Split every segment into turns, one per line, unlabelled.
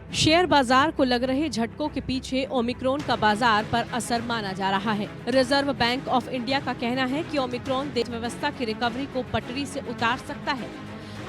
Share बाजार को लग रहे झटकों के पीछे ओमिक्रॉन का बाजार पर असर माना जा रहा है। रिजर्व बैंक ऑफ इंडिया का कहना है कि ओमिक्रॉन देश व्यवस्था की रिकवरी को पटरी से उतार सकता है।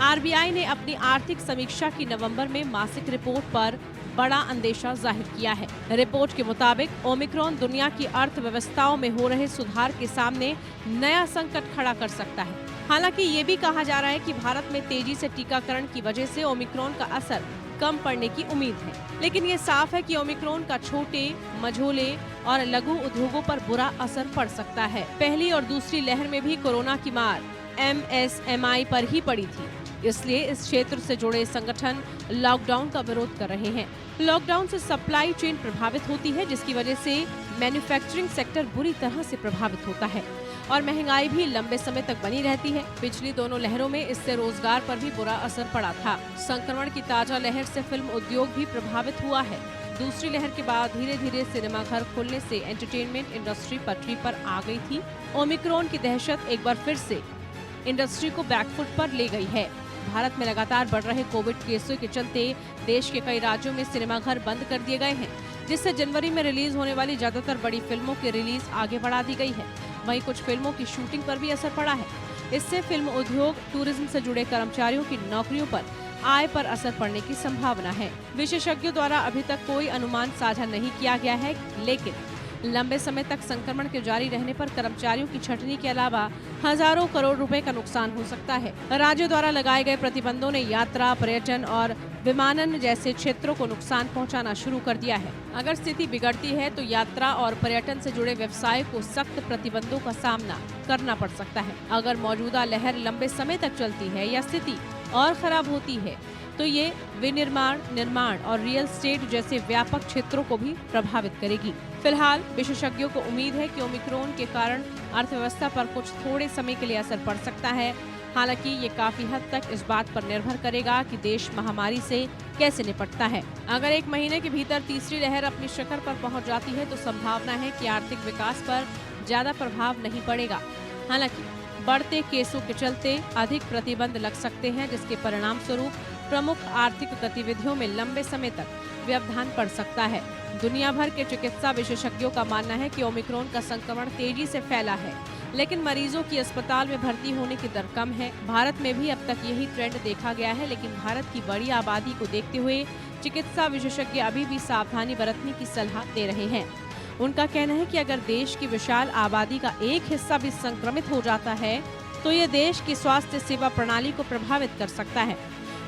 आरबीआई ने अपनी आर्थिक समीक्षा की नवंबर में मासिक रिपोर्ट पर बड़ा अंदेशा जाहिर किया है। रिपोर्ट के मुताबिक ओमिक्रॉन दुनिया की अर्थव्यवस्थाओं में हो रहे सुधार के सामने नया संकट खड़ा कर सकता है। हालांकि ये भी कहा जा रहा है कि भारत में तेजी से टीकाकरण की वजह से ओमिक्रॉन का असर कम पड़ने की उम्मीद है, लेकिन ये साफ है कि ओमिक्रॉन का छोटे, मझोले और लघु उद्योगों पर बुरा असर पड़ सकता है। पहली और दूसरी लहर में भी कोरोना की मार एमएसएमई पर ही पड़ी थी, इसलिए इस क्षेत्र से जुड़े संगठन लॉकडाउन का विरोध कर रहे हैं। लॉकडाउन से सप्लाई चेन प्रभावित होती है, जिसकी वजह से मैन्युफैक्चरिंग सेक्टर बुरी तरह से प्रभावित होता है और महंगाई भी लंबे समय तक बनी रहती है। पिछली दोनों लहरों में इससे रोजगार पर भी बुरा असर पड़ा था। संक्रमण की ताजा लहर से फिल्म उद्योग भी प्रभावित हुआ है। दूसरी लहर के बाद धीरे धीरे सिनेमा घर खुलने से एंटरटेनमेंट इंडस्ट्री पटरी पर आ गई थी। ओमिक्रॉन की दहशत एक बार फिर से इंडस्ट्री को बैकफुट पर ले गई है। भारत में लगातार बढ़ रहे कोविड केसों के चलते देश के कई राज्यों में सिनेमाघर बंद कर दिए गए हैं, जिससे जनवरी में रिलीज होने वाली ज्यादातर बड़ी फिल्मों की रिलीज आगे बढ़ा दी गई है। वहीं कुछ फिल्मों की शूटिंग पर भी असर पड़ा है। इससे फिल्म उद्योग, टूरिज्म से जुड़े कर्मचारियों की नौकरियों पर, आय पर असर पड़ने की संभावना है। विशेषज्ञों द्वारा अभी तक कोई अनुमान साझा नहीं किया गया है, लेकिन लंबे समय तक संक्रमण के जारी रहने पर कर्मचारियों की छटनी के अलावा हजारों करोड़ रुपए का नुकसान हो सकता है। राज्यों द्वारा लगाए गए प्रतिबंधों ने यात्रा, पर्यटन और विमानन जैसे क्षेत्रों को नुकसान पहुंचाना शुरू कर दिया है। अगर स्थिति बिगड़ती है तो यात्रा और पर्यटन से जुड़े व्यवसाय को सख्त प्रतिबंधों का सामना करना पड़ सकता है। अगर मौजूदा लहर लंबे समय तक चलती है या स्थिति और खराब होती है तो ये विनिर्माण, निर्माण और रियल एस्टेट जैसे व्यापक क्षेत्रों को भी प्रभावित करेगी। फिलहाल विशेषज्ञों को उम्मीद है कि ओमिक्रॉन के कारण अर्थव्यवस्था पर कुछ थोड़े समय के लिए असर पड़ सकता है। हालांकि ये काफी हद तक इस बात पर निर्भर करेगा कि देश महामारी से कैसे निपटता है। अगर एक महीने के भीतर तीसरी लहर अपनी शिखर पर पहुंच जाती है तो संभावना है कि आर्थिक विकास पर ज्यादा प्रभाव नहीं पड़ेगा। हालांकि बढ़ते केसों के चलते अधिक प्रतिबंध लग सकते हैं, जिसके परिणाम स्वरूप प्रमुख आर्थिक गतिविधियों में लंबे समय तक व्यवधान पड़ सकता है। दुनिया भर के चिकित्सा विशेषज्ञों का मानना है कि ओमिक्रॉन का संक्रमण तेजी से फैला है, लेकिन मरीजों की अस्पताल में भर्ती होने की दर कम है। भारत में भी अब तक यही ट्रेंड देखा गया है, लेकिन भारत की बड़ी आबादी को देखते हुए चिकित्सा विशेषज्ञ अभी भी सावधानी बरतने की सलाह दे रहे हैं। उनका कहना है कि अगर देश की विशाल आबादी का एक हिस्सा भी संक्रमित हो जाता है तो ये देश की स्वास्थ्य सेवा प्रणाली को प्रभावित कर सकता है,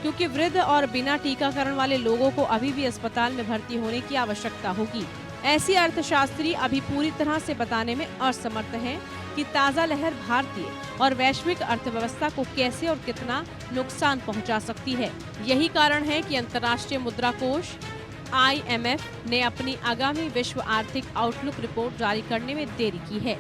क्योंकि वृद्ध और बिना टीकाकरण वाले लोगों को अभी भी अस्पताल में भर्ती होने की आवश्यकता होगी। ऐसी अर्थशास्त्री अभी पूरी तरह से बताने में असमर्थ हैं कि ताज़ा लहर भारतीय और वैश्विक अर्थव्यवस्था को कैसे और कितना नुकसान पहुंचा सकती है। यही कारण है कि अंतर्राष्ट्रीय मुद्रा कोष IMF ने अपनी आगामी विश्व आर्थिक आउटलुक रिपोर्ट जारी करने में देरी की है।